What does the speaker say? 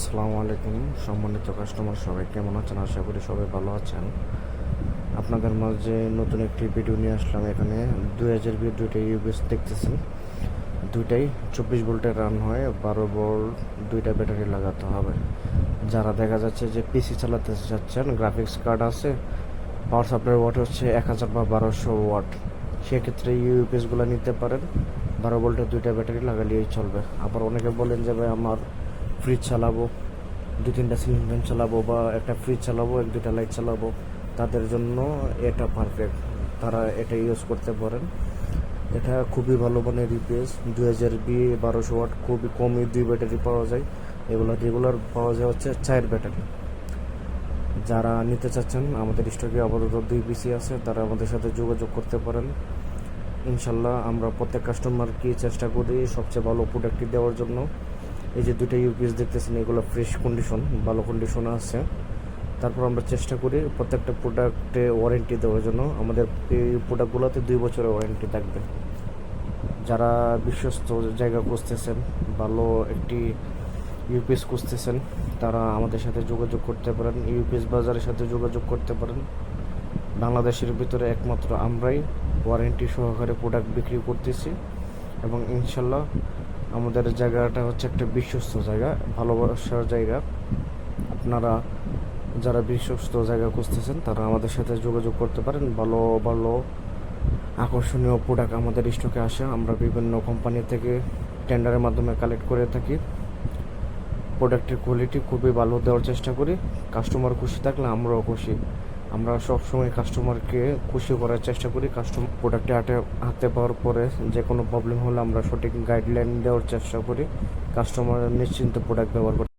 আসসালামু আলাইকুম সম্মানিত কাস্টমার, সবাই কেমন আছেন? আশা করি সবাই ভালো আছেন। আপনাদের মাঝে নতুন একটি ভিডিও নিয়ে আসলাম। এখানে 2000 দুইটা ইউপিএস দেখতেছেন। দুইটাই 24 ভোল্টের রান হয়, 12 ভোল্ট দুইটা ব্যাটারি লাগাতে হবে। যারা দেখা যাচ্ছে যে পিসি চালাতে চাচ্ছেন, গ্রাফিক্স কার্ড আছে, পাওয়ার সাপ্লাই ওয়াট হচ্ছে 1000 বা 1200 ওয়াট, সেক্ষেত্রে ইউপিএসগুলো নিতে পারেন। 12 ভোল্টের দুইটা ব্যাটারি লাগালেই চলবে। আবার অনেকে বলেন যে ভাই আমার ফ্রিজ চালাবো, 2-3টা সিলিং ফ্যান চালাবো বা একটা ফ্রিজ চালাবো, 1-2টা লাইট চালাবো, তাদের জন্য এটা পারফেক্ট। তারা এটা ইউজ করতে পারেন। এটা খুবই ভালো মানের ইউপিএস। 2000 1200 ওয়াট, খুবই কমই 2 ব্যাটারি পাওয়া যায়। এগুলো রেগুলার পাওয়া যায় হচ্ছে 4 ব্যাটারি। যারা নিতে চাচ্ছেন, আমাদের স্টকে আপাতত 2 পিসি আছে, তারা আমাদের সাথে যোগাযোগ করতে পারেন। ইনশাল্লাহ আমরা প্রত্যেক কাস্টমারকে চেষ্টা করি সবচেয়ে ভালো প্রোডাক্টটি দেওয়ার জন্য। এই যে দুইটা ইউপিএস দেখতেছেন, এগুলো ফ্রেশ কন্ডিশন, ভালো কন্ডিশনে আছে। তারপর আমরা চেষ্টা করি প্রত্যেকটা প্রোডাক্টে ওয়ারেন্টি দেওয়ার জন্য। আমাদের এই প্রোডাক্টগুলোতে 2 বছরের ওয়ারেন্টি থাকবে। যারা বিশ্বস্ত জায়গা খুঁজতেছেন, ভালো একটি ইউপিএস খুঁজতেছেন, তারা আমাদের সাথে যোগাযোগ করতে পারেন। ইউপিএস বাজারের সাথে যোগাযোগ করতে পারেন। বাংলাদেশের ভিতরে একমাত্র আমরাই ওয়ারেন্টি সহকারে প্রোডাক্ট বিক্রি করতেছি, এবং ইনশাল্লাহ আমাদের জায়গাটা হচ্ছে একটা বিশ্বস্ত জায়গা, ভালোবাসার জায়গা। আপনারা যারা বিশ্বস্ত জায়গা খুঁজতেছেন, তারা আমাদের সাথে যোগাযোগ করতে পারেন। ভালো ভালো আকর্ষণীয় প্রোডাক্ট আমাদের স্টকে আসে। আমরা বিভিন্ন কোম্পানি থেকে টেন্ডারের মাধ্যমে কালেক্ট করে থাকি। প্রোডাক্টের কোয়ালিটি খুবই ভালো দেওয়ার চেষ্টা করি। কাস্টমার খুশি থাকলে আমরাও খুশি। আমরা সবসময় কাস্টমারকে খুশি করার চেষ্টা করি। কাস্টমার প্রোডাক্টে হাতে পাওয়ার পরে যে কোনো প্রবলেম হলে আমরা সঠিক গাইডলাইন দেওয়ার চেষ্টা করি। কাস্টমার নিশ্চিন্তে প্রোডাক্ট ব্যবহার করতে